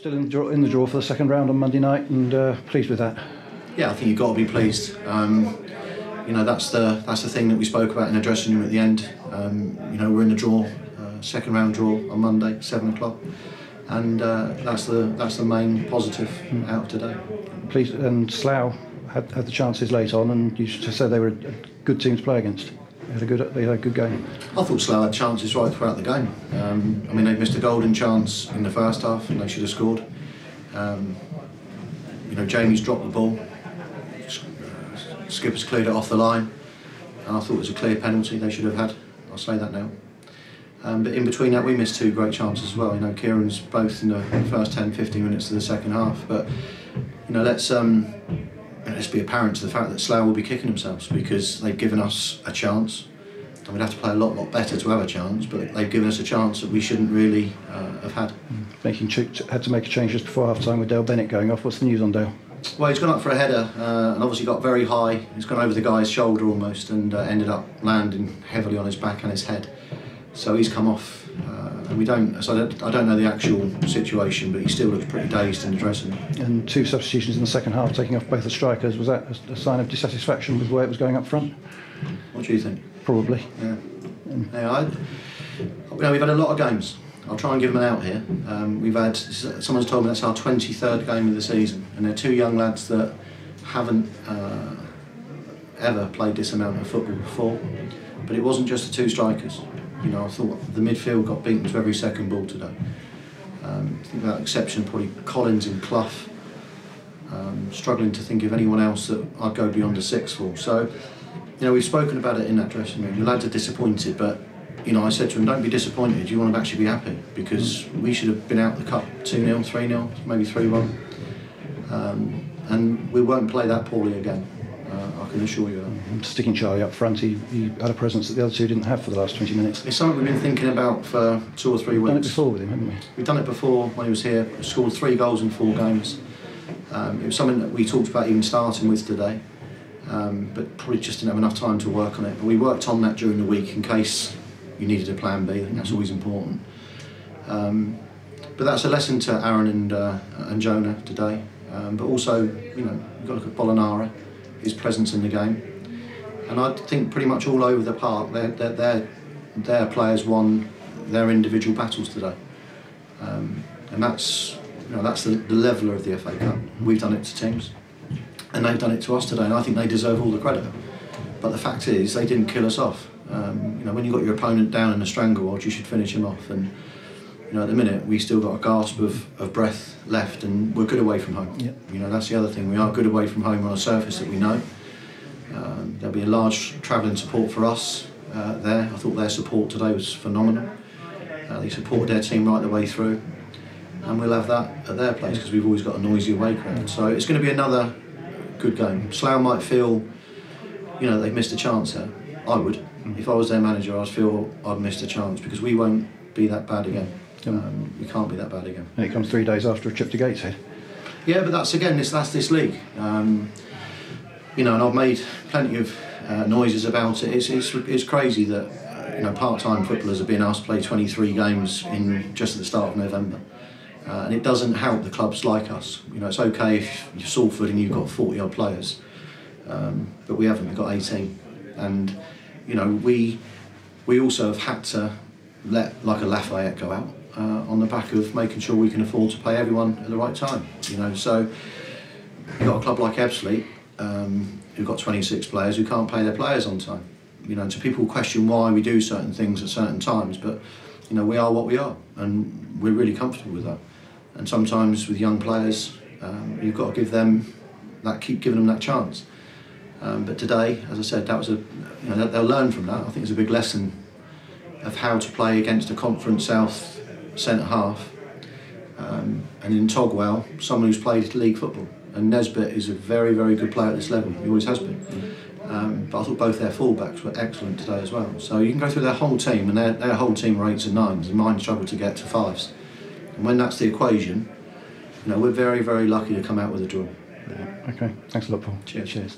still in the draw for the second round on Monday night, and pleased with that. Yeah, I think you've got to be pleased. You know, that's the thing that we spoke about in the dressing room at the end. You know, we're in the draw, second round draw on Monday, 7 o'clock, and that's the main positive out of today. Pleased, and Slough had the chances late on, and you said they were a good team to play against. They had a good game. I thought Slough had chances right throughout the game. I mean, they missed a golden chance in the first half, and they should have scored. You know, Jamie's dropped the ball. Skipper's cleared it off the line, and I thought it was a clear penalty they should have had. I'll say that now. But in between that, we missed 2 great chances as well. You know, Kieran's both in the first 10-15 minutes of the second half. But you know, let's be apparent to the fact that Slough will be kicking themselves because they've given us a chance. And we'd have to play a lot better to have a chance, but they've given us a chance that we shouldn't really have had. Had to make a change just before half-time with Dale Bennett going off. What's the news on Dale? Well, he's gone up for a header and obviously got very high. He's gone over the guy's shoulder almost and ended up landing heavily on his back and his head. So he's come off, and I don't know the actual situation, but he still looks pretty dazed in the dressing room. And 2 substitutions in the second half, taking off both the strikers. Was that a sign of dissatisfaction with the way it was going up front? What do you think? Probably. Yeah. We've had a lot of games. I'll try and give them an out here. Someone's told me that's our 23rd game of the season, and they're 2 young lads that haven't ever played this amount of football before. But it wasn't just the 2 strikers. You know, I thought the midfield got beaten to every second ball today. I think without exception, probably Collins and Clough. Struggling to think of anyone else that I'd go beyond a 6 for. So, you know, we've spoken about it in that dressing room. The lads are disappointed, but you know, I said to him, don't be disappointed, you want to actually be happy, because we should have been out the cup 2-0, 3-0, maybe 3-1. And we won't play that poorly again, I can assure you that. Sticking Charlie up front, he had a presence that the other 2 didn't have for the last 20 minutes. It's something we've been thinking about for 2 or 3 weeks. We've done it before with him, haven't we? We've done it before when he was here, scored 3 goals in 4 games. It was something that we talked about even starting with today, but probably just didn't have enough time to work on it. But we worked on that during the week in case you needed a plan B. I think that's always important. But that's a lesson to Aaron and Jonah today. But also, you know, you've got to look at Molinari, his presence in the game. And I think pretty much all over the park, their players won their individual battles today. And that's, you know, that's the leveller of the FA Cup. We've done it to teams, and they've done it to us today, and I think they deserve all the credit. But the fact is, they didn't kill us off. You know, when you've got your opponent down in a stranglehold, you should finish him off. And you know, at the minute, we still got a gasp of breath left, and we're good away from home. Yep. You know, that's the other thing. We are good away from home on a surface that we know. There'll be a large travelling support for us there. I thought their support today was phenomenal. They supported their team right the way through, and we'll have that at their place because we've always got a noisy away crowd. So it's going to be another good game. Slough might feel, you know, they've missed a chance there. I would. If I was their manager, I'd feel I'd missed a chance because we won't be that bad again. We can't be that bad again. And it comes 3 days after a trip to Gateshead. Yeah, but that's this league. You know, and I've made plenty of noises about it. It's crazy that you know, part-time footballers are being asked to play 23 games in just at the start of November, and it doesn't help the clubs like us. You know, it's okay if you're Salford and you've got 40-odd players, but we haven't. We've got 18, and you know, we also have had to let like a Lafayette go out on the back of making sure we can afford to pay everyone at the right time. You know, so you've got a club like Ebbsfleet who've got 26 players who can't pay their players on time. You know, so people question why we do certain things at certain times, but you know, we are what we are, and we're really comfortable with that. And sometimes with young players, you've got to keep giving them that chance. But today, as I said, that was they'll learn from that. I think it's a big lesson of how to play against a Conference South centre half, and in Togwell, someone who's played league football. And Nesbitt is a very, very good player at this level. He always has been. But I thought both their fullbacks were excellent today as well. So you can go through their whole team, and their whole team are 8s and 9s, and mine struggled to get to 5s. And when that's the equation, you know, we're very, very lucky to come out with a draw. Okay, thanks a lot, Paul. Cheers.